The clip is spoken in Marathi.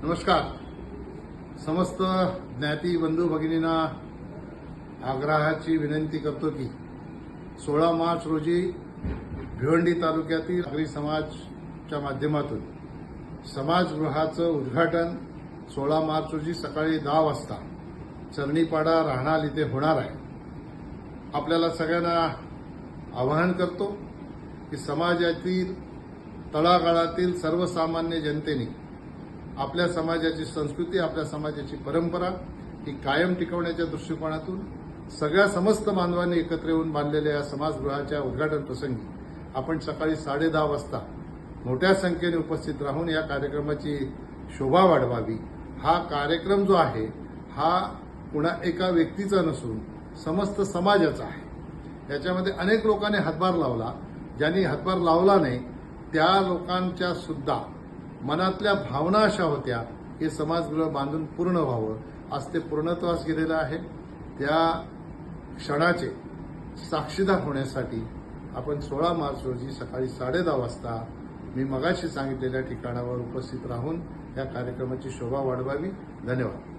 नमस्कार. समस्त ज्ञाती बंधू भगिनींना आग्रहाची विनंती करतो की 16 मार्च रोजी भिवंडी तालुक्यातील नागरी समाजच्या माध्यमातून समाजगृहाचं उद्घाटन 16 मार्च रोजी सकाळी 10 वाजता चरणीपाडा राहणार इथे होणार आहे. आपल्याला सगळ्यांना आवाहन करतो की समाजातील तळागाळातील सर्वसामान्य जनतेने आपल्या समाजाची संस्कृती, आपल्या समाजाची परंपरा ही कायम टिकवण्याच्या दृष्टिकोनातून सगळ्या समस्त बांधवांनी एकत्र येऊन बांधलेल्या या समाजगृहाच्या उद्घाटन प्रसंगी आपण सकाळी 10:30 वाजता मोठ्या संख्येने उपस्थित राहून या कार्यक्रमाची शोभा वाढवावी. हा कार्यक्रम जो आहे हा कुणा एका व्यक्तीचा नसून समस्त समाजाचा आहे. याच्यामध्ये अनेक लोकांनी हातभार लावला. ज्यांनी हातभार लावला नाही त्या लोकांच्या सुद्धा मनातल्या भावना अशा होत्या की समाजगृह बांधून पूर्ण व्हावं. आज ते पूर्णत्वास गेलेलं आहे. त्या क्षणाचे साक्षीदार होण्यासाठी आपण 16 मार्च रोजी सकाळी 10:30 वाजता मी मगाशी सांगितलेल्या ठिकाणावर उपस्थित राहून या कार्यक्रमाची शोभा वाढवावी. धन्यवाद.